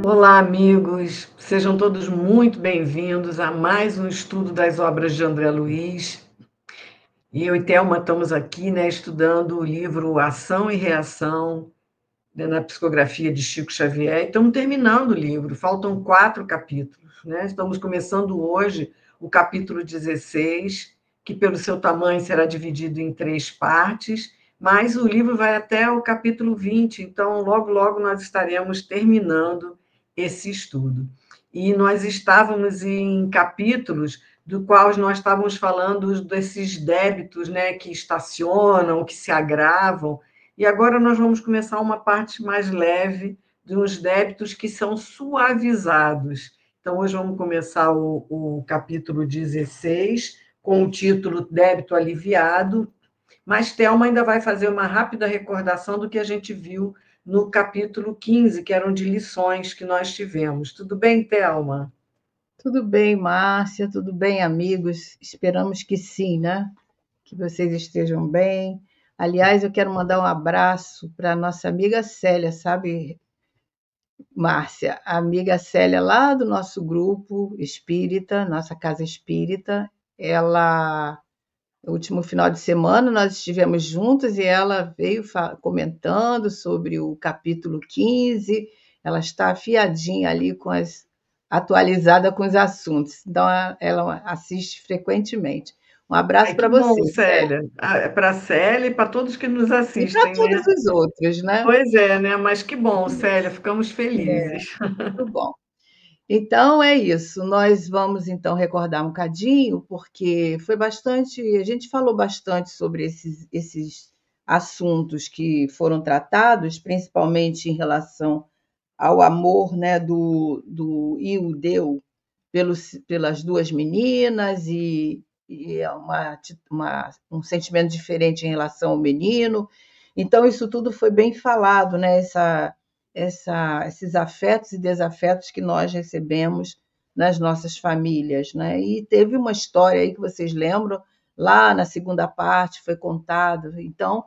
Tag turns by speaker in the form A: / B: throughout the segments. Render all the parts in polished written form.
A: Olá, amigos. Sejam todos muito bem-vindos a mais um estudo das obras de André Luiz. E eu e Thelma estamos aqui, né, estudando o livro Ação e Reação, né, na psicografia de Chico Xavier. E estamos terminando o livro, faltam 4 capítulos, né? Estamos começando hoje o capítulo 16, que pelo seu tamanho será dividido em 3 partes, mas o livro vai até o capítulo 20, então logo, logo nós estaremos terminando esse estudo. E nós estávamos em capítulos do qual nós estávamos falando desses débitos, né, que estacionam, que se agravam, e agora nós vamos começar uma parte mais leve de uns débitos que são suavizados. Então, hoje vamos começar o capítulo 16, com o título Débito Aliviado, mas Thelma ainda vai fazer uma rápida recordação do que a gente viu no capítulo 15, que eram de lições que nós tivemos. Tudo bem, Thelma?
B: Tudo bem, Márcia, tudo bem, amigos? Esperamos que sim, né? Que vocês estejam bem. Aliás, eu quero mandar um abraço para a nossa amiga Célia, sabe, Márcia? A amiga Célia lá do nosso grupo espírita, nossa casa espírita. Ela, no último final de semana, nós estivemos juntas e ela veio comentando sobre o capítulo 15. Ela está afiadinha ali atualizada com os assuntos. Então, ela assiste frequentemente. Um abraço
A: Ai,
B: para
A: que bom,
B: você, Célia,
A: Célia. Para a Célia e para todos que nos
B: e para
A: assistem, né?
B: todos os outros, né?
A: Pois é, né? Mas que bom, Célia, ficamos felizes.
B: Muito bom. Então é isso. Nós vamos então recordar um cadinho, porque foi bastante. A gente falou bastante sobre esses assuntos que foram tratados, principalmente em relação ao amor, né, do Ildeu pelas duas meninas e é um sentimento diferente em relação ao menino. Então, isso tudo foi bem falado, né? Esses afetos e desafetos que nós recebemos nas nossas famílias, né? E teve uma história aí que vocês lembram, lá na segunda parte foi contado. Então,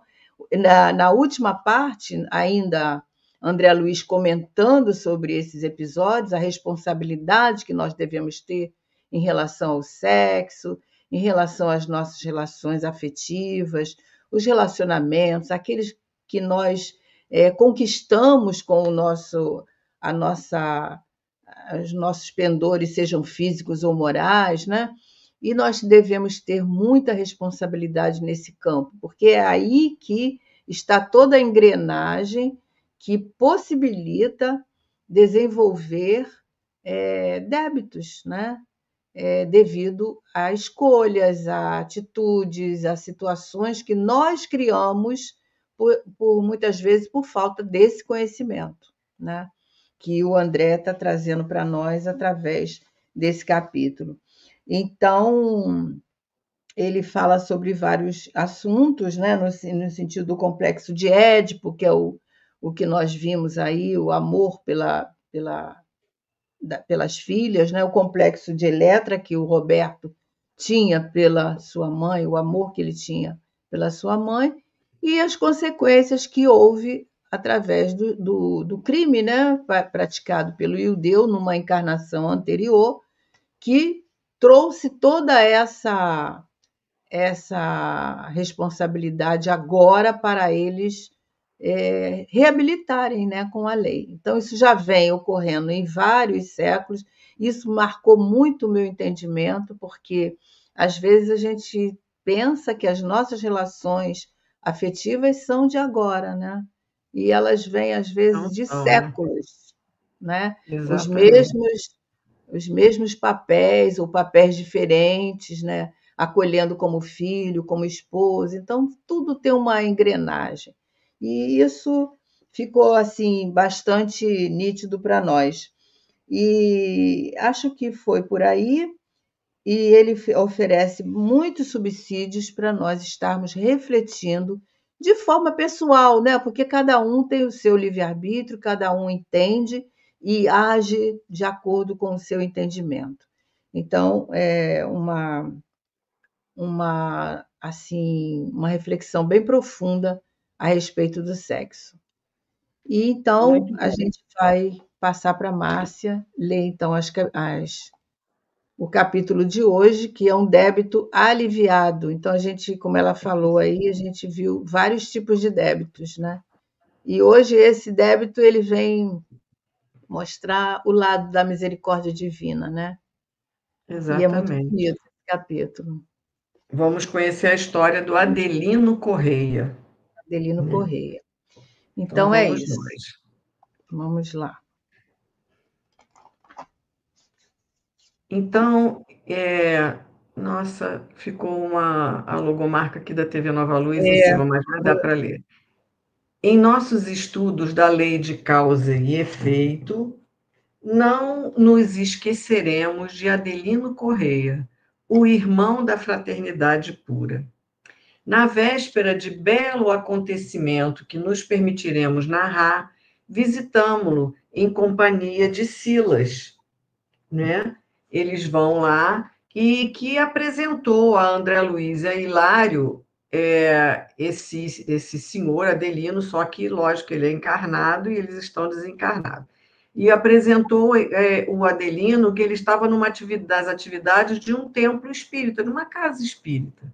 B: na última parte, ainda André Luiz comentando sobre esses episódios, a responsabilidade que nós devemos ter em relação ao sexo, em relação às nossas relações afetivas, os relacionamentos, aqueles que nós conquistamos com a nossa, os nossos pendores, sejam físicos ou morais, né? E nós devemos ter muita responsabilidade nesse campo, porque é aí que está toda a engrenagem que possibilita desenvolver débitos, né? Devido a escolhas, a atitudes, a situações que nós criamos muitas vezes por falta desse conhecimento, né? Que o André está trazendo para nós através desse capítulo. Então, ele fala sobre vários assuntos, né, no sentido do complexo de Édipo, que é o que nós vimos aí, o amor pelas filhas, né, o complexo de Eletra, que o Roberto tinha pela sua mãe, o amor que ele tinha pela sua mãe, e as consequências que houve através do crime, né, praticado pelo Ildeu numa encarnação anterior, que trouxe toda essa responsabilidade agora para eles reabilitarem, né, com a lei. Então, isso já vem ocorrendo em vários séculos, isso marcou muito o meu entendimento, porque às vezes a gente pensa que as nossas relações afetivas são de agora, né? E elas vêm, às vezes,
A: Não
B: de
A: são, né?
B: séculos, né? Os
A: Exatamente.
B: mesmos os mesmos papéis ou papéis diferentes, né? Acolhendo como filho, como esposa. Então, tudo tem uma engrenagem. E isso ficou assim bastante nítido para nós. E acho que foi por aí. E ele oferece muitos subsídios para nós estarmos refletindo de forma pessoal, né? Porque cada um tem o seu livre-arbítrio, cada um entende e age de acordo com o seu entendimento. Então, é uma reflexão bem profunda a respeito do sexo. E então
A: Muito
B: a
A: bom.
B: gente vai passar para a Márcia ler, então, o capítulo de hoje, que é um débito aliviado. Então, a gente, como ela falou aí, a gente viu vários tipos de débitos, né? E hoje esse débito ele vem mostrar o lado da misericórdia divina, né? E é muito
A: Exatamente.
B: bonito esse capítulo.
A: Vamos conhecer a história do Adelino Correia,
B: Adelino
A: né?
B: Correia.
A: Então
B: Então é
A: vamos
B: isso.
A: nós.
B: Vamos lá.
A: Então, nossa, ficou a logomarca aqui da TV Nova Luz em
B: É,
A: cima, mas vai dar para ler. Em nossos estudos da lei de causa e efeito, não nos esqueceremos de Adelino Correia, o irmão da fraternidade pura. Na véspera de belo acontecimento que nos permitiremos narrar, visitamo-lo em companhia de Silas, né? Eles vão lá e que apresentou a André Luiz e a Hilário esse senhor Adelino, só que, lógico, ele é encarnado e eles estão desencarnados. E apresentou o Adelino que ele estava numa das atividades de um templo espírita, numa casa espírita.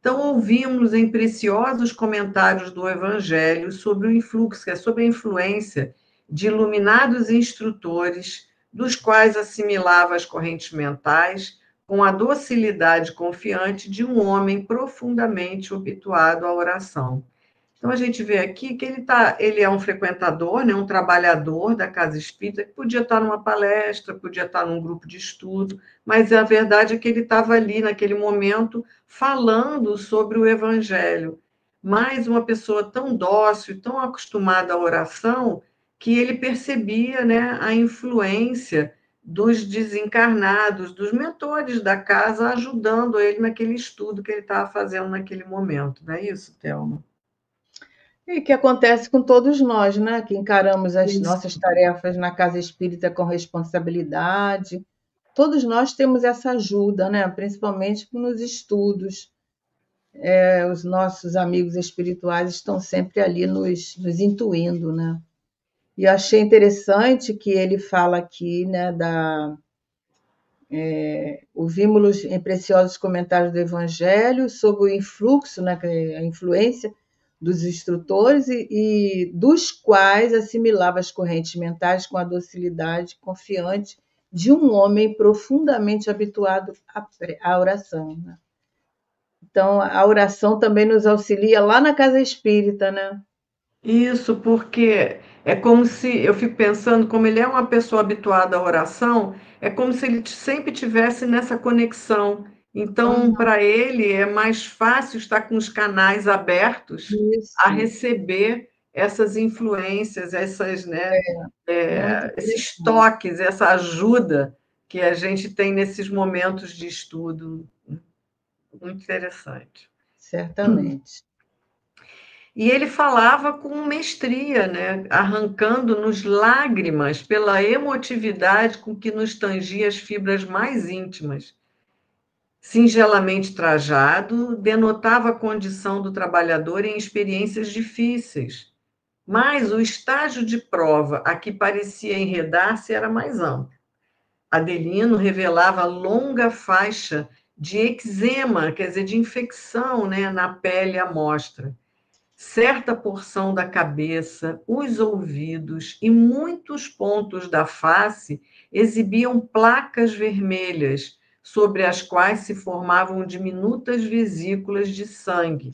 A: Então, ouvimos em preciosos comentários do Evangelho sobre o influxo, que é sobre a influência de iluminados instrutores, dos quais assimilava as correntes mentais com a docilidade confiante de um homem profundamente habituado à oração. Então, a gente vê aqui que ele é um frequentador, né, um trabalhador da casa espírita, que podia estar numa palestra, podia estar num grupo de estudo, mas a verdade é que ele estava ali, naquele momento, falando sobre o Evangelho. Mas uma pessoa tão dócil, tão acostumada à oração, que ele percebia, né, a influência dos desencarnados, dos mentores da casa, ajudando ele naquele estudo que ele estava fazendo naquele momento. Não é isso, Thelma?
B: E que acontece com todos nós, né? Que encaramos as
A: Isso.
B: nossas tarefas na casa espírita com responsabilidade. Todos nós temos essa ajuda, né? Principalmente nos estudos. Os nossos amigos espirituais estão sempre ali nos intuindo, né? E eu achei interessante que ele fala aqui, né, ouvimos em preciosos comentários do Evangelho sobre o influxo, né, a influência dos instrutores e dos quais assimilava as correntes mentais com a docilidade confiante de um homem profundamente habituado à oração, né? Então, a oração também nos auxilia lá na casa espírita, né?
A: Isso, porque é como se, eu fico pensando, como ele é uma pessoa habituada à oração, é como se ele sempre tivesse nessa conexão. Então, para ele, é mais fácil estar com os canais abertos a
B: Isso,
A: receber essas influências, essas, né,
B: muito
A: esses
B: interessante,
A: toques, essa ajuda que a gente tem nesses momentos de estudo. Muito interessante.
B: certamente.
A: E ele falava com mestria, né? Arrancando-nos lágrimas pela emotividade com que nos tangia as fibras mais íntimas. Singelamente trajado, denotava a condição do trabalhador em experiências difíceis, mas o estágio de prova a que parecia enredar-se era mais amplo. Adelino revelava longa faixa de eczema, quer dizer, de infecção, né, na pele à mostra, certa porção da cabeça, os ouvidos e muitos pontos da face exibiam placas vermelhas, sobre as quais se formavam diminutas vesículas de sangue,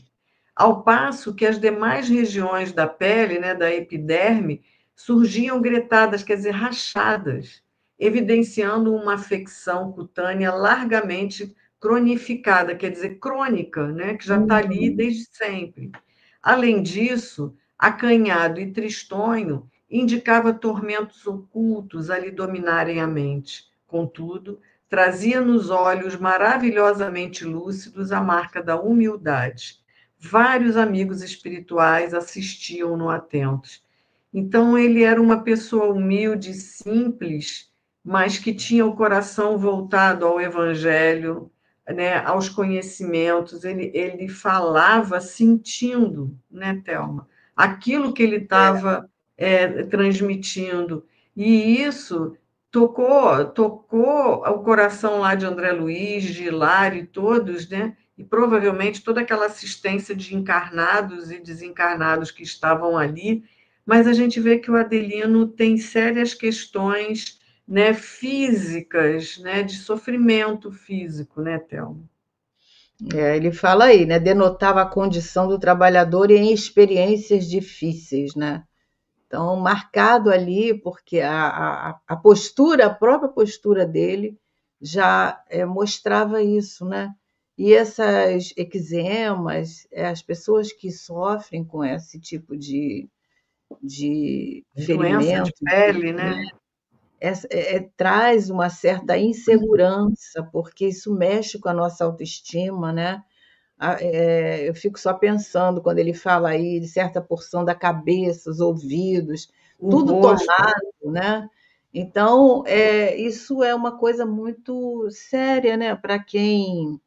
A: ao passo que as demais regiões da pele, né, da epiderme, surgiam gretadas, quer dizer, rachadas, evidenciando uma afecção cutânea largamente cronificada, quer dizer, crônica, né, que já está ali
B: Uhum.
A: desde sempre. Além disso, acanhado e tristonho indicava tormentos ocultos a lhe dominarem a mente. Contudo, trazia nos olhos maravilhosamente lúcidos a marca da humildade. Vários amigos espirituais assistiam-no atentos. Então, ele era uma pessoa humilde, simples, mas que tinha o coração voltado ao Evangelho, né, aos conhecimentos. Ele falava sentindo, né, Thelma? Aquilo que ele estava transmitindo. E isso tocou o coração lá de André Luiz, de Hilário e todos, né? E provavelmente toda aquela assistência de encarnados e desencarnados que estavam ali, mas a gente vê que o Adelino tem sérias questões, né, físicas, né, de sofrimento físico, né, Thelma?
B: Ele fala aí, né? Denotava a condição do trabalhador em experiências difíceis, né? Então, marcado ali, porque a postura, a própria postura dele já mostrava isso, né? E essas eczemas, as pessoas que sofrem com esse tipo de
A: Doença de
B: ferimento,
A: pele, né?
B: traz uma certa insegurança, porque isso mexe com a nossa autoestima, né? Eu fico só pensando quando ele fala aí de certa porção da cabeça, os ouvidos,
A: O
B: tudo
A: rosto.
B: tomado, né? Então, isso é uma coisa muito séria, né, para quem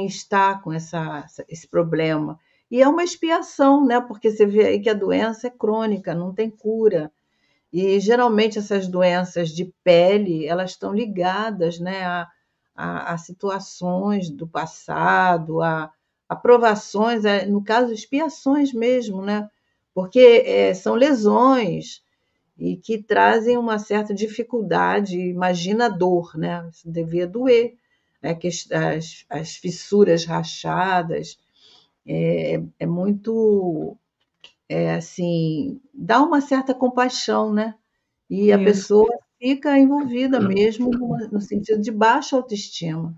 B: está com esse problema. E é uma expiação, né? Porque você vê aí que a doença é crônica, não tem cura. E geralmente essas doenças de pele, elas estão ligadas, né, a situações do passado, a provações, no caso, expiações mesmo, né? Porque são lesões e que trazem uma certa dificuldade, imagina a dor, né? Isso devia doer, né? Que as fissuras rachadas, é muito, assim, dá uma certa compaixão, né? E a
A: Isso.
B: pessoa fica envolvida mesmo no sentido de baixa autoestima.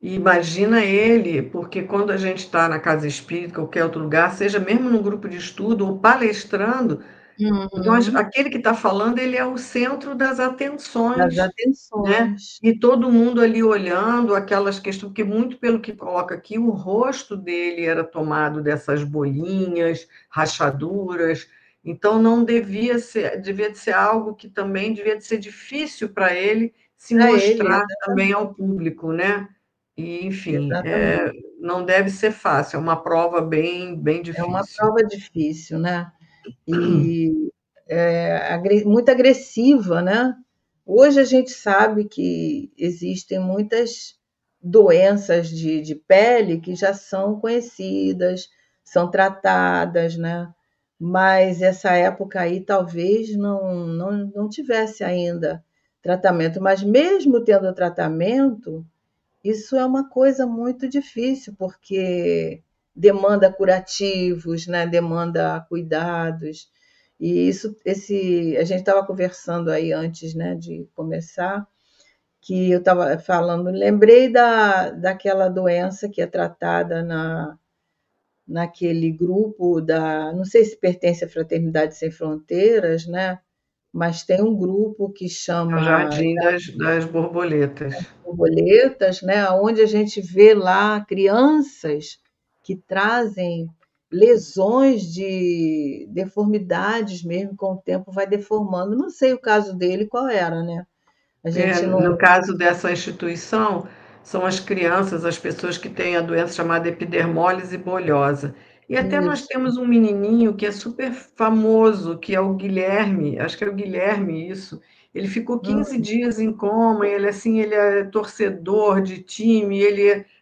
A: E imagina ele, porque quando a gente está na casa espírita, qualquer outro lugar, seja mesmo num grupo de estudo ou palestrando,
B: Uhum.
A: aquele que está falando, ele é o centro das
B: Das
A: atenções, né?
B: atenções.
A: E todo mundo ali olhando aquelas questões, porque muito pelo que coloca aqui, o rosto dele era tomado dessas bolinhas, rachaduras, então não devia de ser algo que também devia de ser difícil para ele se
B: Para ele,
A: mostrar também ao público, né? E, enfim,
B: exatamente.
A: não deve ser fácil, é uma prova bem, bem
B: É uma
A: difícil.
B: prova difícil, né? E muito agressiva, né? Hoje a gente sabe que existem muitas doenças de pele que já são conhecidas, são tratadas, né? Mas essa época aí talvez não tivesse ainda tratamento. Mas mesmo tendo tratamento, isso é uma coisa muito difícil, porque demanda curativos, né? Demanda cuidados. E a gente estava conversando aí antes, né, de começar, que eu estava falando, lembrei daquela doença que é tratada naquele grupo não sei se pertence à Fraternidade Sem Fronteiras, né? Mas tem um grupo que
A: É o
B: chama
A: Jardim das Borboletas.
B: Borboletas, né? Onde a gente vê lá crianças que trazem lesões de deformidades mesmo, com o tempo vai deformando. Não sei o caso dele qual era, né? A gente
A: No
B: não.
A: caso dessa instituição, são as crianças, as pessoas que têm a doença chamada epidermólise bolhosa. E até nós
B: Isso.
A: temos um menininho que é super famoso, que é o Guilherme, acho que é o Guilherme isso. Ele ficou 15 dias em coma, ele assim, ele é torcedor de time,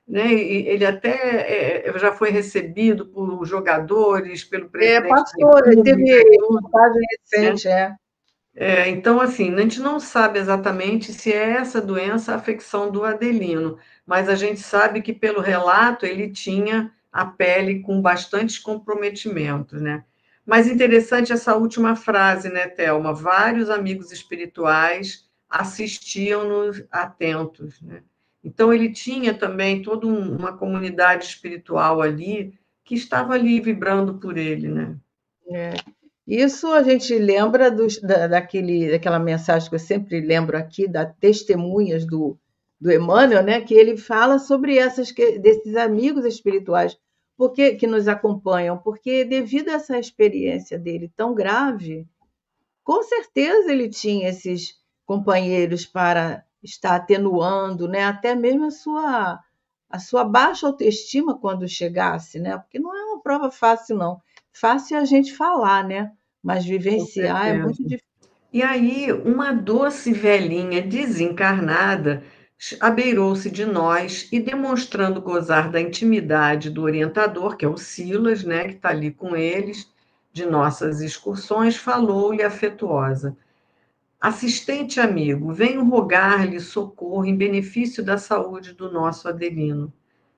A: né, ele até já foi recebido por jogadores, pelo presidente da
B: Passou,
A: República
B: teve
A: e tudo,
B: reportagem
A: né?
B: recente, é.
A: Então, assim, a gente não sabe exatamente se é essa doença a afecção do Adelino, mas a gente sabe que, pelo relato, ele tinha a pele com bastantes comprometimentos, né? Mas interessante essa última frase, né, Thelma? Vários amigos espirituais assistiam-nos atentos, né? Então, ele tinha também toda uma comunidade espiritual ali que estava ali vibrando por ele, né?
B: É. Isso a gente lembra daquela mensagem que eu sempre lembro aqui, da Testemunhas do Emmanuel, né? Que ele fala sobre desses amigos espirituais que nos acompanham, porque devido a essa experiência dele tão grave, com certeza ele tinha esses companheiros para estar atenuando, né? Até mesmo a sua baixa autoestima quando chegasse, né? Porque não é uma prova fácil, não. Fácil é a gente falar, né? Mas
A: Com
B: vivenciar é muito
A: certeza.
B: difícil.
A: E aí, uma doce velhinha desencarnada abeirou-se de nós e, demonstrando gozar da intimidade do orientador, que é o Silas, né, que está ali com eles, de nossas excursões, falou-lhe afetuosa: Assistente amigo, venho rogar-lhe socorro em benefício da saúde do nosso Adelino.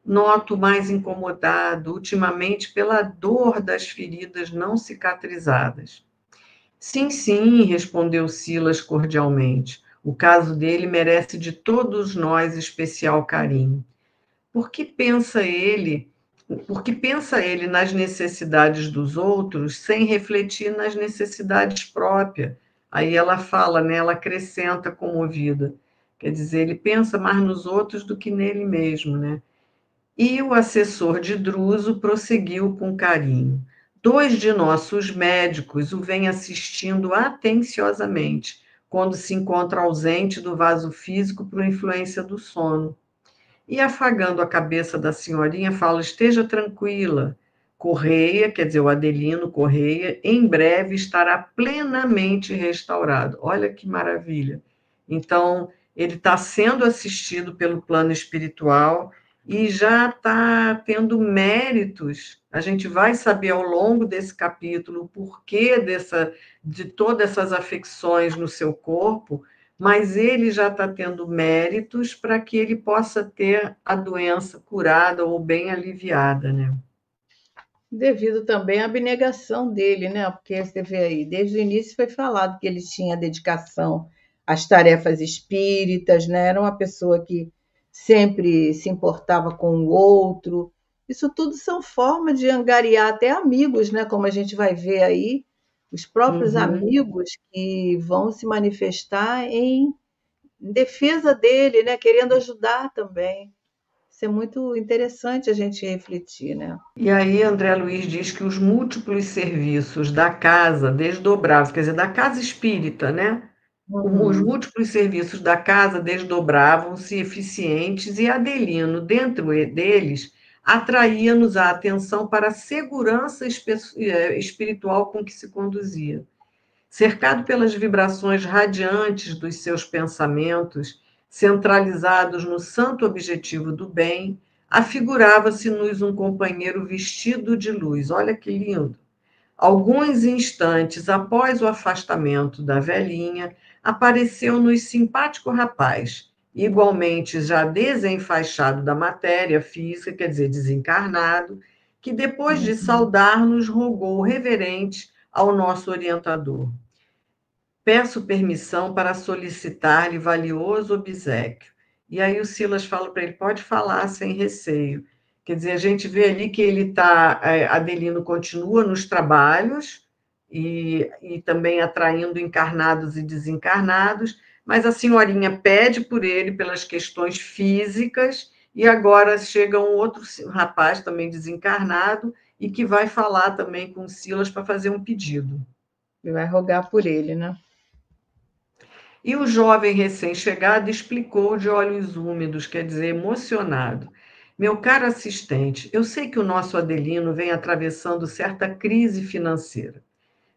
A: Noto mais incomodado ultimamente pela dor das feridas não cicatrizadas. Sim, sim, respondeu Silas cordialmente. O caso dele merece de todos nós especial carinho. Por que pensa ele, porque pensa ele nas necessidades dos outros sem refletir nas necessidades próprias? Aí ela fala, né, ela acrescenta comovida. Quer dizer, ele pensa mais nos outros do que nele mesmo, né? E o assessor de Druso prosseguiu com carinho. Dois de nossos médicos o vêm assistindo atenciosamente, quando se encontra ausente do vaso físico por influência do sono. E afagando a cabeça da senhorinha, fala: esteja tranquila. Correia, quer dizer, o Adelino Correia, em breve estará plenamente restaurado. Olha que maravilha. Então, ele está sendo assistido pelo plano espiritual e já está tendo méritos. A gente vai saber ao longo desse capítulo o porquê de todas essas afecções no seu corpo, mas ele já está tendo méritos para que ele possa ter a doença curada ou bem aliviada, né?
B: Devido também à abnegação dele, né? Porque você vê aí, desde o início foi falado que ele tinha dedicação às tarefas espíritas, né? Era uma pessoa que sempre se importava com o outro. Isso tudo são formas de angariar até amigos, né? Como a gente vai ver aí, os próprios
A: Uhum.
B: amigos que vão se manifestar em defesa dele, né? Querendo ajudar também. Isso é muito interessante a gente refletir, né?
A: E aí, André Luiz diz que os múltiplos serviços da casa desdobravam, quer dizer, da casa espírita, né? Os
B: Uhum.
A: múltiplos serviços da casa desdobravam-se eficientes e Adelino, dentro deles, atraía-nos a atenção para a segurança espiritual com que se conduzia. Cercado pelas vibrações radiantes dos seus pensamentos, centralizados no santo objetivo do bem, afigurava-se-nos um companheiro vestido de luz. Olha que lindo! Alguns instantes após o afastamento da velhinha, apareceu-nos simpático rapaz, igualmente já desenfaixado da matéria física, quer dizer, desencarnado, que depois de
B: Uhum.
A: saudar-nos, rogou reverente ao nosso orientador. Peço permissão para solicitar-lhe valioso obséquio. E aí o Silas fala para ele: pode falar sem receio. Quer dizer, a gente vê ali que ele está, Adelino continua nos trabalhos e também atraindo encarnados e desencarnados, mas a senhorinha pede por ele pelas questões físicas, e agora chega um outro rapaz também desencarnado e que vai falar também com o Silas para fazer um pedido.
B: E vai rogar por ele, né?
A: E o jovem recém-chegado explicou de olhos úmidos, quer dizer, emocionado. Meu caro assistente, eu sei que o nosso Adelino vem atravessando certa crise financeira.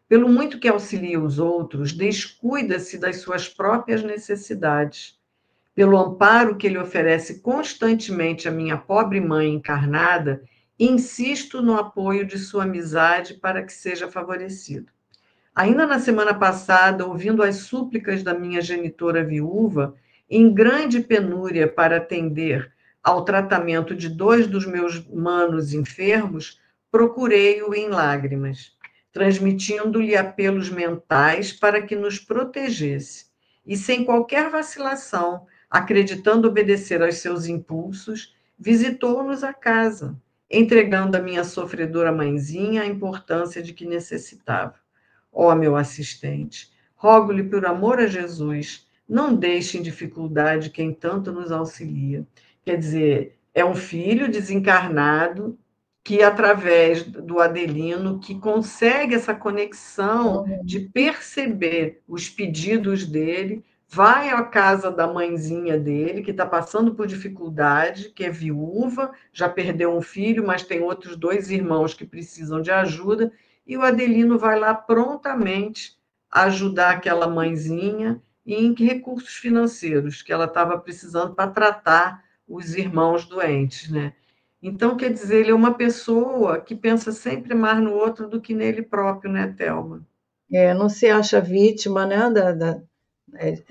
A: Pelo muito que auxilia os outros, descuida-se das suas próprias necessidades. Pelo amparo que ele oferece constantemente à minha pobre mãe encarnada, insisto no apoio de sua amizade para que seja favorecido. Ainda na semana passada, ouvindo as súplicas da minha genitora viúva, em grande penúria para atender ao tratamento de dois dos meus manos enfermos, procurei-o em lágrimas, transmitindo-lhe apelos mentais para que nos protegesse. E sem qualquer vacilação, acreditando obedecer aos seus impulsos, visitou-nos a casa, entregando à minha sofredora mãezinha a importância de que necessitava. Ó meu assistente, rogo-lhe por amor a Jesus, não deixe em dificuldade quem tanto nos auxilia. Quer dizer, é um filho desencarnado que, através do Adelino, que consegue essa conexão de
B: Uhum.
A: perceber os pedidos dele, vai à casa da mãezinha dele, que está passando por dificuldade, que é viúva, já perdeu um filho, mas tem outros dois irmãos que precisam de ajuda, e o Adelino vai lá prontamente ajudar aquela mãezinha e em recursos financeiros que ela estava precisando para tratar os irmãos doentes, né? Então, quer dizer, ele é uma pessoa que pensa sempre mais no outro do que nele próprio, né, Thelma?
B: Não se acha vítima, né,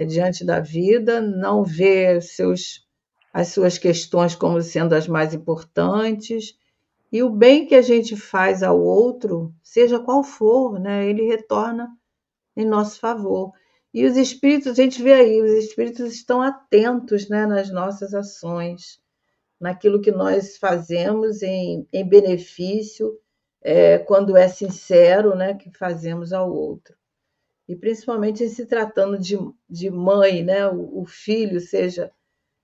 B: diante da vida, não vê as suas questões como sendo as mais importantes, e o bem que a gente faz ao outro, seja qual for, né, ele retorna em nosso favor. E os espíritos, a gente vê aí, os espíritos estão atentos, né, nas nossas ações, naquilo que nós fazemos em benefício, quando é sincero, né, que fazemos ao outro. E principalmente em se tratando de mãe, né, o filho, seja,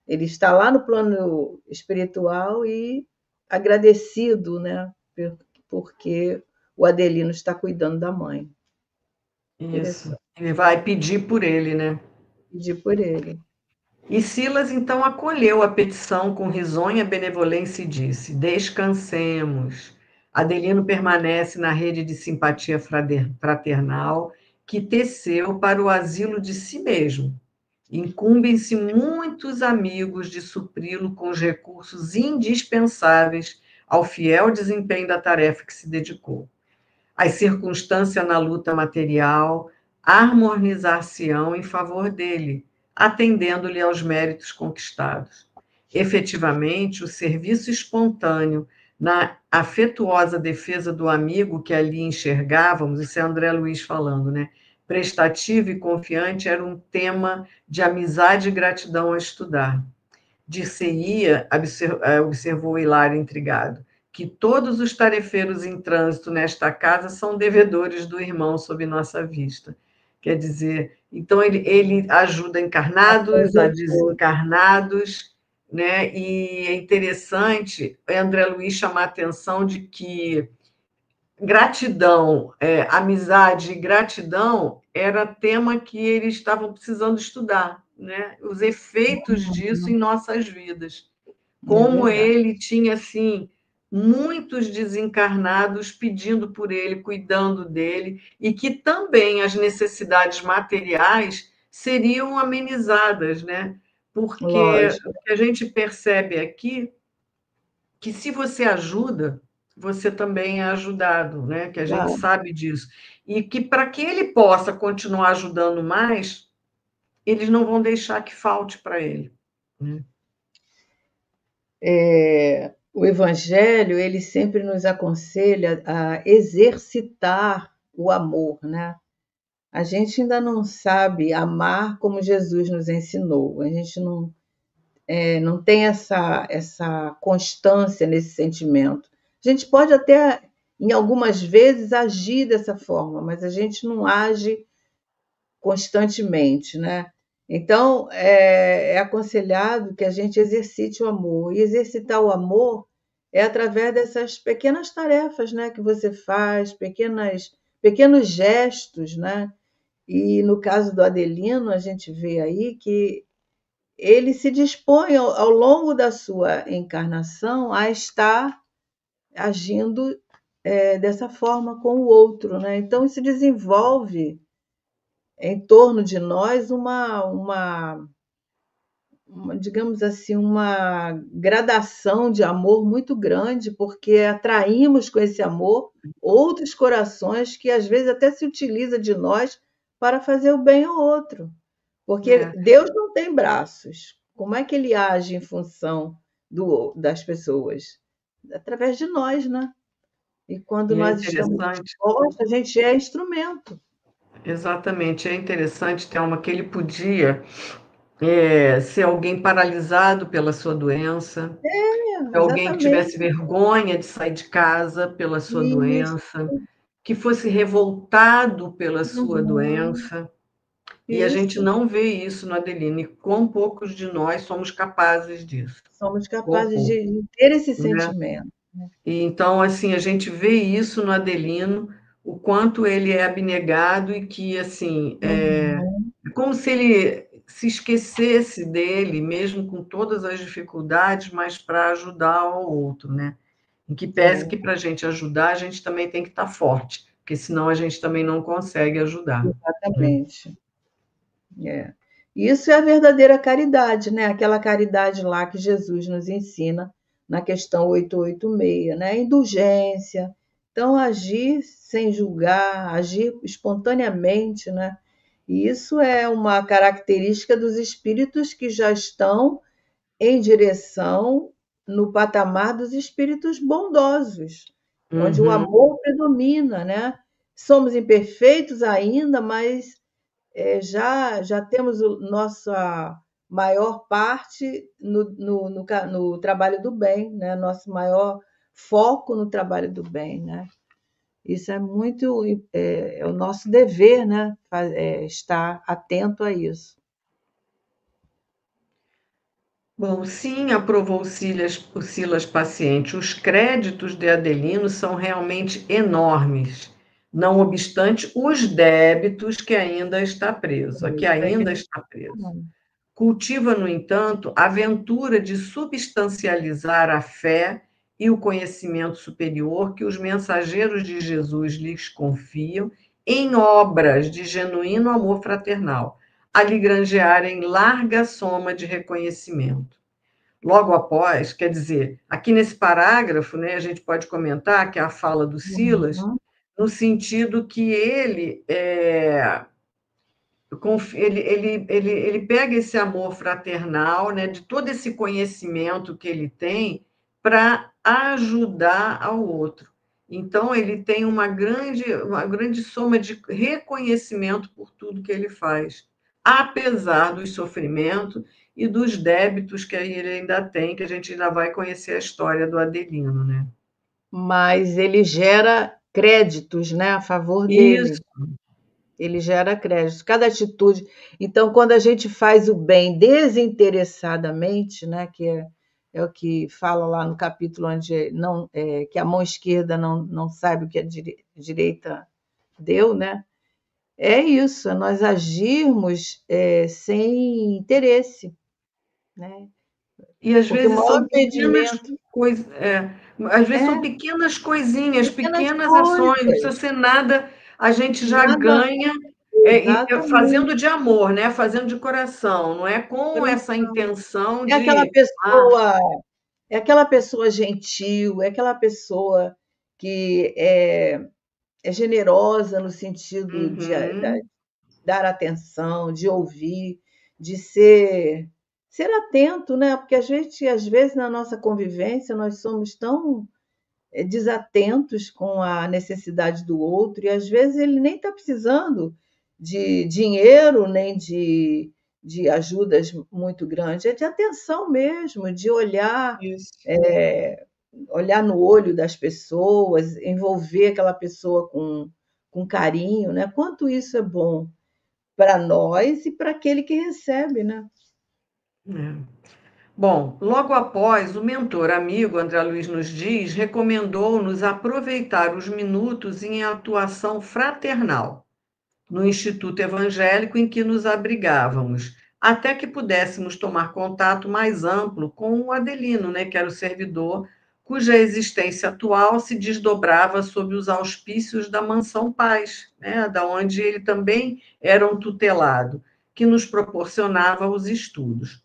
B: ele está lá no plano espiritual e agradecido, né, porque o Adelino está cuidando da mãe.
A: Isso.
B: Interessante.
A: Ele vai pedir por ele, né?
B: Pedir por ele.
A: E Silas então acolheu a petição com risonha benevolência e disse: Descansemos. Adelino permanece na rede de simpatia fraternal que teceu para o asilo de si mesmo. Incumbem-se muitos amigos de supri-lo com os recursos indispensáveis ao fiel desempenho da tarefa que se dedicou. As circunstâncias na luta material harmonizar-se-ão em favor dele, atendendo-lhe aos méritos conquistados. Efetivamente, o serviço espontâneo na afetuosa defesa do amigo que ali enxergávamos, isso é André Luiz falando, né? Prestativo e confiante era um tema de amizade e gratidão a estudar. Dir-se-ia, observou Hilário intrigado, que todos os tarefeiros em trânsito nesta casa são devedores do irmão sob nossa vista. Quer dizer, então ele ajuda encarnados a desencarnados, né? E é interessante André Luiz chamar a atenção de que gratidão, amizade e gratidão era tema que eles estavam precisando estudar, né? Os efeitos disso em nossas vidas.
B: É
A: Como
B: verdade.
A: ele tinha, assim, muitos desencarnados pedindo por ele, cuidando dele, e que também as necessidades materiais seriam amenizadas, né? Porque
B: Lógico,
A: o que a gente percebe aqui que se você ajuda, você também é ajudado, né? Que a gente
B: claro.
A: sabe disso. E que para que ele possa continuar ajudando mais, eles não vão deixar que falte para ele, né?
B: O Evangelho, ele sempre nos aconselha a exercitar o amor, né? A gente ainda não sabe amar como Jesus nos ensinou. A gente não tem essa constância nesse sentimento. A gente pode até, em algumas vezes, agir dessa forma, mas a gente não age constantemente, né? Então, é aconselhado que a gente exercite o amor. E exercitar o amor é através dessas pequenas tarefas, né, que você faz, pequenos gestos, né? E no caso do Adelino, a gente vê aí que ele se dispõe ao longo da sua encarnação a estar agindo dessa forma com o outro, né? Então isso desenvolve em torno de nós digamos assim, uma gradação de amor muito grande, porque atraímos com esse amor outros corações que às vezes até se utiliza de nós para fazer o bem ao outro. Porque
A: É,
B: Deus não tem braços. Como é que ele age em função das pessoas? Através de nós, né? E quando
A: e é
B: nós estamos
A: interessante,
B: dispostos, a gente é instrumento.
A: exatamente, é interessante, Thelma, que ele podia ser alguém paralisado pela sua doença, que alguém que tivesse
B: Exatamente.
A: vergonha de sair de casa pela sua
B: Isso.
A: doença, que fosse revoltado pela sua
B: Uhum.
A: doença, e a gente
B: Isso.
A: não vê isso no Adeline. Quão poucos de nós somos capazes disso?
B: Somos
A: Quão
B: capazes
A: pouco,
B: de ter esse
A: né?
B: sentimento.
A: E então, assim, a gente vê isso no Adelino, o quanto ele é abnegado e que, assim,
B: Uhum.
A: é como se ele se esquecesse dele, mesmo com todas as dificuldades, mas para ajudar ao outro, né? Em que pese
B: É,
A: que para a gente ajudar, a gente também tem que estar forte, porque senão a gente também não consegue ajudar.
B: Exatamente. É. Isso é a verdadeira caridade, né? Aquela caridade lá que Jesus nos ensina na questão 886, né? Indulgência. Então, agir sem julgar, agir espontaneamente, né? E isso é uma característica dos espíritos que já estão em direção no patamar dos espíritos bondosos, onde o
A: Uhum.
B: amor predomina, né? Somos imperfeitos ainda, mas já temos nossa maior parte no trabalho do bem, né? Nosso maior foco no trabalho do bem, né? Isso é muito, é o nosso dever, né? Estar atento a isso.
A: Bom, sim, aprovou o Silas paciente. Os créditos de Adelino são realmente enormes, não obstante os débitos que ainda está preso, a que
B: Isso é
A: ainda está preso. Cultiva, no entanto, a aventura de substancializar a fé e o conhecimento superior que os mensageiros de Jesus lhes confiam em obras de genuíno amor fraternal, a lhe granjearem larga soma de reconhecimento. Logo após, quer dizer, aqui nesse parágrafo, né, a gente pode comentar que é a fala do Silas,
B: Uhum.
A: no sentido que ele pega esse amor fraternal, né, de todo esse conhecimento que ele tem, para ajudar ao outro. Então, ele tem uma grande soma de reconhecimento por tudo que ele faz, apesar dos sofrimentos e dos débitos que ele ainda tem, que a gente ainda vai conhecer a história do Adelino, né?
B: Mas ele gera créditos, né, a favor
A: Isso.
B: dele. Ele gera créditos. Cada atitude. Então, quando a gente faz o bem desinteressadamente, né, que é o que fala lá no capítulo onde não, que a mão esquerda não sabe o que a direita deu, né? É isso, é nós agirmos sem interesse, né?
A: E às
B: Porque o
A: vezes
B: maior
A: são pequenas
B: impedimento
A: coisas, às vezes são
B: é
A: pequenas coisinhas,
B: pequenas
A: pequenas ações, não precisa
B: coisas,
A: ser nada, a gente já
B: nada
A: ganha
B: exatamente.
A: fazendo de amor, né? Fazendo de coração, não é com essa intenção
B: É aquela
A: de
B: pessoa É aquela pessoa gentil, é aquela pessoa que é generosa no sentido de
A: uhum,
B: dar atenção, de ouvir, de ser atento, né? Porque a gente, às vezes, na nossa convivência, nós somos tão desatentos com a necessidade do outro, e às vezes ele nem está precisando de dinheiro, nem de ajudas muito grandes, é de atenção mesmo, de olhar,
A: isso.
B: olhar no olho das pessoas, envolver aquela pessoa com carinho, né? Quanto isso é bom para nós e para aquele que recebe, né?
A: É. Bom, logo após, o mentor amigo André Luiz nos diz, recomendou-nos aproveitar os minutos em atuação fraternal no Instituto Evangélico em que nos abrigávamos, até que pudéssemos tomar contato mais amplo com o Adelino, né, que era o servidor cuja existência atual se desdobrava sob os auspícios da Mansão Paz, né, da onde ele também era um tutelado, que nos proporcionava os estudos.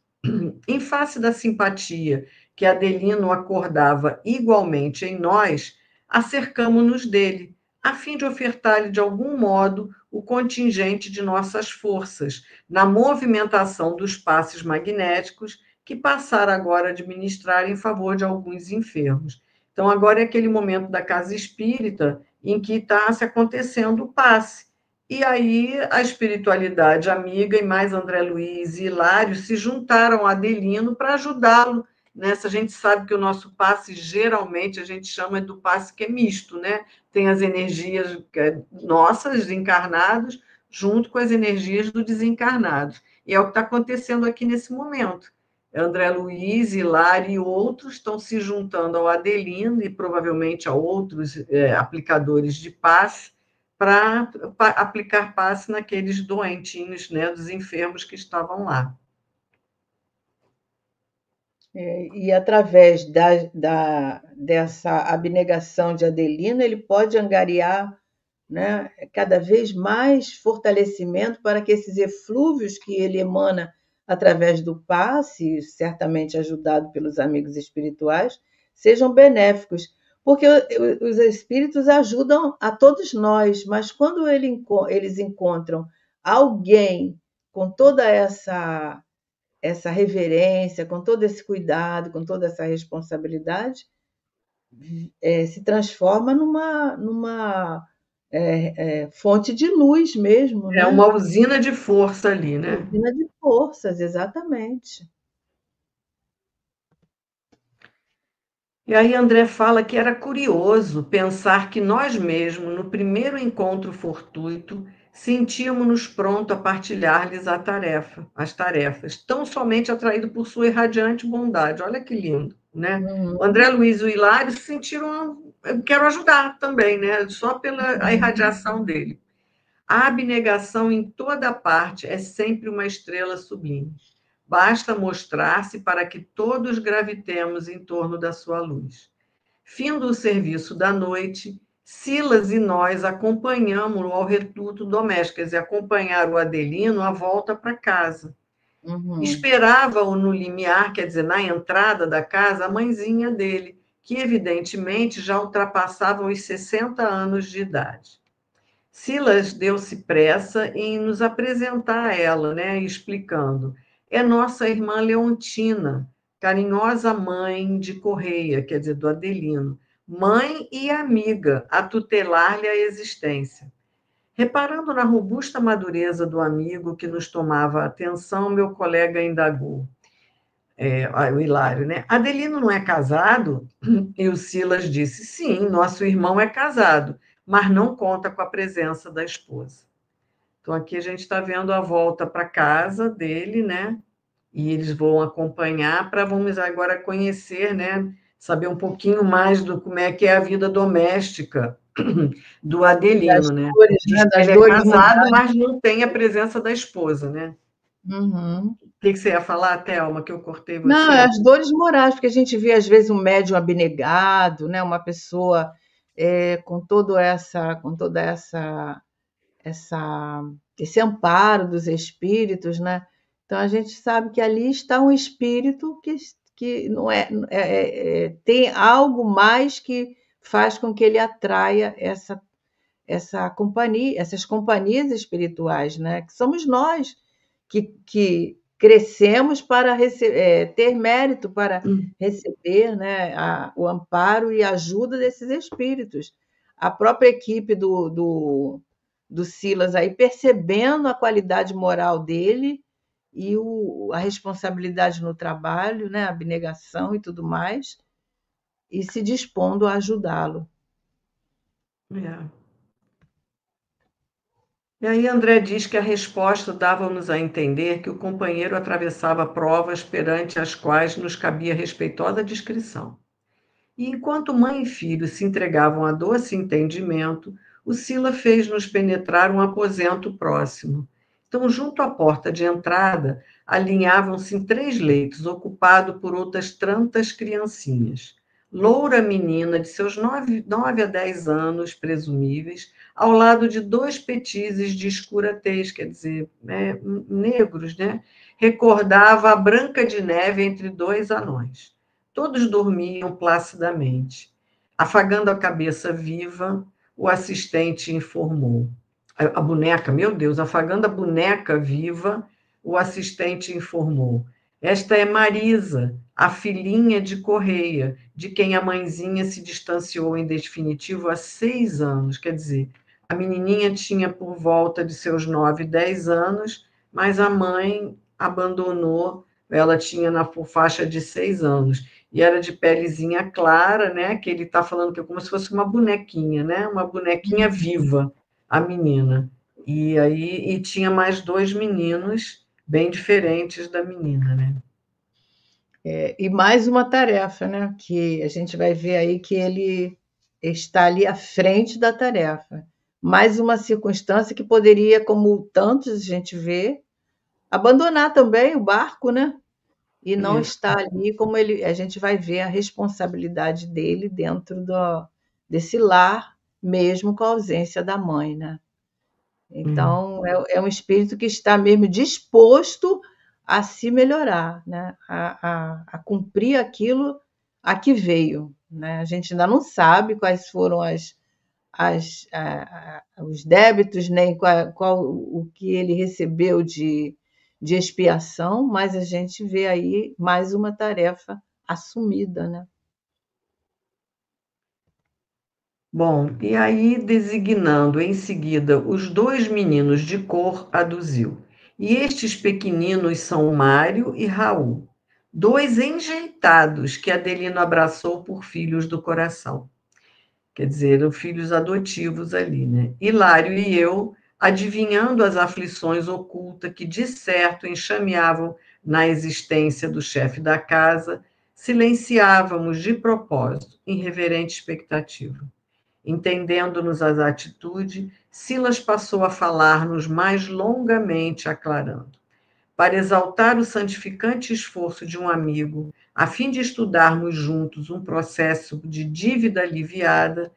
A: Em face da simpatia que Adelino acordava igualmente em nós, acercamo-nos dele, a fim de ofertar-lhe de algum modo o contingente de nossas forças, na movimentação dos passes magnéticos que passaram agora a administrar em favor de alguns enfermos. Então, agora é aquele momento da casa espírita em que está se acontecendo o passe. E aí a espiritualidade amiga e mais André Luiz e Hilário se juntaram a Adelino para ajudá-lo nessa. A gente sabe que o nosso passe, geralmente, a gente chama do passe que é misto, né? Tem as energias nossas, encarnados, junto com as energias do desencarnados. E é o que está acontecendo aqui nesse momento. André Luiz, Hilário e outros estão se juntando ao Adelino e provavelmente a outros aplicadores de passe para aplicar passe naqueles doentinhos, né, dos enfermos que estavam lá.
B: E através dessa abnegação de Adelino, ele pode angariar né? Cada vez mais fortalecimento para que esses eflúvios que ele emana através do passe, certamente ajudado pelos amigos espirituais, sejam benéficos. Porque os espíritos ajudam a todos nós, mas quando eles encontram alguém com toda essa reverência, com todo esse cuidado, com toda essa responsabilidade, se transforma numa fonte de luz mesmo,
A: É
B: né?
A: uma usina de força ali, né?
B: Usina de forças, exatamente.
A: E aí André fala que era curioso pensar que nós mesmos, no primeiro encontro fortuito, sentíamos-nos prontos a partilhar-lhes as tarefas, tão somente atraído por sua irradiante bondade. Olha que lindo, né? O André
B: Uhum,
A: Luiz e o Hilário se sentiram, eu quero ajudar também, né? Só pela a irradiação dele. A abnegação em toda parte é sempre uma estrela sublime. Basta mostrar-se para que todos gravitemos em torno da sua luz. Findo o serviço da noite, Silas e nós acompanhamos-o ao reduto doméstico, quer dizer, acompanhar o Adelino à volta para casa.
B: uhum,
A: Esperava-o no limiar, quer dizer, na entrada da casa, a mãezinha dele, que evidentemente já ultrapassava os 60 anos de idade. Silas deu-se pressa em nos apresentar a ela, né, explicando. É nossa irmã Leontina, carinhosa mãe de Correia, quer dizer, do Adelino, mãe e amiga, a tutelar-lhe a existência. Reparando na robusta madureza do amigo que nos tomava a atenção, meu colega indagou, o Hilário, né? Adelino não é casado? E o Silas disse: sim, nosso irmão é casado, mas não conta com a presença da esposa. Então, aqui a gente está vendo a volta para casa dele, né? E eles vão acompanhar para, vamos agora conhecer, né? Saber um pouquinho mais do como é que é a vida doméstica do
B: das
A: Adelino, né?
B: dores,
A: Diz
B: né?
A: que
B: Das
A: ele é
B: dores
A: casado,
B: mundanas.
A: mas não tem a presença da esposa, né?
B: Uhum.
A: O que você ia falar, Thelma, que eu cortei
B: Não,
A: você?
B: as dores morais, porque a gente vê às vezes um médium abnegado, né? Uma pessoa com toda essa esse amparo dos espíritos, né? Então a gente sabe que ali está um espírito que não tem algo mais que faz com que ele atraia essa companhia, essas companhias espirituais, né? Que somos nós que crescemos para ter mérito para receber, né, o amparo e a ajuda desses espíritos. A própria equipe do Silas aí percebendo a qualidade moral dele e a responsabilidade no trabalho, né, a abnegação e tudo mais, e se dispondo a ajudá-lo.
A: É. E aí André diz que a resposta dava-nos a entender que o companheiro atravessava provas perante as quais nos cabia respeitosa discrição. E enquanto mãe e filho se entregavam a doce entendimento, o Sila fez-nos penetrar um aposento próximo. Então, junto à porta de entrada, alinhavam-se 3 leitos, ocupados por outras tantas criancinhas. Loura menina, de seus 9 a 10 anos, presumíveis, ao lado de 2 petizes de escura tez, quer dizer, negros, né? Recordava a Branca de Neve entre 2 anões. Todos dormiam placidamente. Afagando a cabeça viva, o assistente informou. A boneca, meu Deus, afagando a boneca viva, o assistente informou. Esta é Marisa, a filhinha de Correia, de quem a mãezinha se distanciou em definitivo há 6 anos. Quer dizer, a menininha tinha por volta de seus 9, 10 anos, mas a mãe abandonou, ela tinha na faixa de 6 anos e era de pelezinha clara, né? Que ele está falando que é como se fosse uma bonequinha, né? Uma bonequinha viva, a menina. E aí tinha mais 2 meninos bem diferentes da menina, né?
B: E mais uma tarefa, né? Que a gente vai ver aí que ele está ali à frente da tarefa. Mais uma circunstância que poderia, como tantos a gente vê, abandonar também o barco, né? E não
A: Isso.
B: estar ali como ele. A gente vai ver a responsabilidade dele dentro desse lar mesmo com a ausência da mãe, né?
A: Hum.
B: Então, é um espírito que está mesmo disposto a se melhorar, né? A cumprir aquilo a que veio, né? A gente ainda não sabe quais foram os débitos, nem qual o que ele recebeu de expiação, mas a gente vê aí mais uma tarefa assumida, né?
A: Bom, e aí, designando em seguida os dois meninos de cor, aduziu. E estes pequeninos são Mário e Raul, dois enjeitados que Adelino abraçou por filhos do coração. Quer dizer, eram filhos adotivos ali, né? Hilário e eu, adivinhando as aflições ocultas que de certo enxameavam na existência do chefe da casa, silenciávamos de propósito, em reverente expectativa. Entendendo-nos as atitudes, Silas passou a falar-nos mais longamente, aclarando. Para exaltar o santificante esforço de um amigo, a fim de estudarmos juntos um processo de dívida aliviada,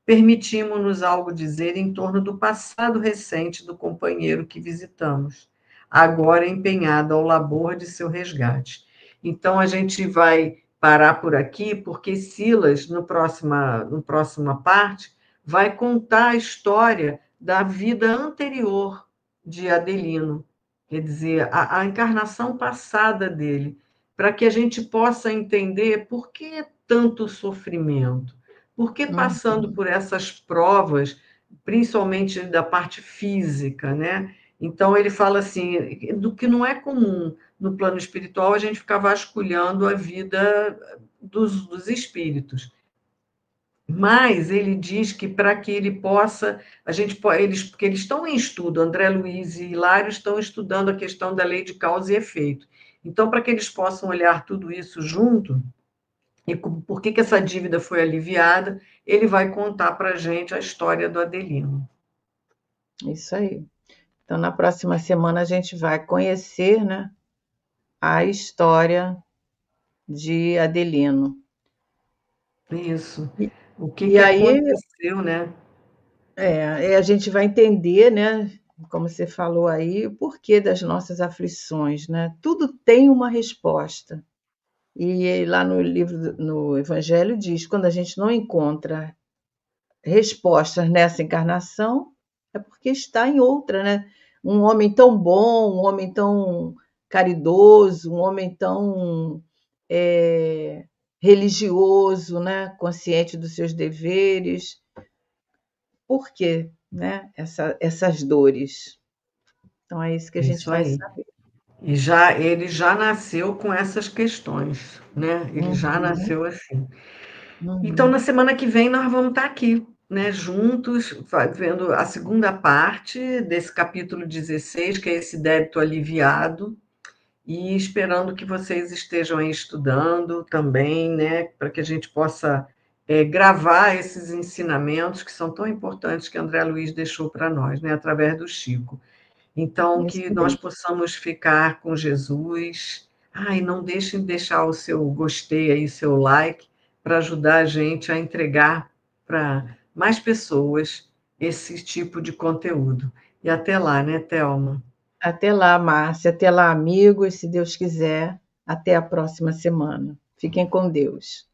A: permitimos-nos algo dizer em torno do passado recente do companheiro que visitamos, agora empenhado ao labor de seu resgate. Então, a gente vai parar por aqui, porque Silas, no próxima parte, vai contar a história da vida anterior de Adelino, quer dizer, a encarnação passada dele, para que a gente possa entender por que tanto sofrimento, por que passando
B: Uhum.
A: por essas provas, principalmente da parte física, né? Então ele fala assim, do que não é comum no plano espiritual a gente ficar vasculhando a vida dos espíritos. Mas ele diz que para que ele possa, porque eles estão em estudo, André Luiz e Hilário estão estudando a questão da lei de causa e efeito. Então, para que eles possam olhar tudo isso junto, e por que essa dívida foi aliviada, ele vai contar para a gente a história do Adelino.
B: Isso aí. Então, na próxima semana, a gente vai conhecer, né, a história de Adelino.
A: Isso.
B: E,
A: O que,
B: e
A: que
B: aí
A: aconteceu, né?
B: a gente vai entender, né, como você falou aí, o porquê das nossas aflições, né? Tudo tem uma resposta. E lá no livro, no Evangelho, diz: quando a gente não encontra respostas nessa encarnação, é porque está em outra, né? Um homem tão bom, um homem tão caridoso, um homem tão religioso, né? Consciente dos seus deveres. Por quê, né? Essas dores. Então é isso que a gente
A: Isso
B: vai
A: aí.
B: saber.
A: E ele já nasceu com essas questões, né? Ele já
B: Uhum,
A: nasceu assim. Então,
B: uhum.
A: na semana que vem, nós vamos estar aqui, né, juntos, vendo a segunda parte desse capítulo 16, que é esse débito aliviado, e esperando que vocês estejam aí estudando também, né, para que a gente possa gravar esses ensinamentos que são tão importantes que André Luiz deixou para nós, né, através do Chico. Então,
B: Isso
A: que nós
B: mesmo.
A: possamos ficar com Jesus. E não deixem de deixar o seu gostei aí, o seu like, para ajudar a gente a entregar para mais pessoas esse tipo de conteúdo. E até lá, né, Thelma?
B: Até lá, Márcia. Até lá, amigos. Se Deus quiser, até a próxima semana. Fiquem com Deus.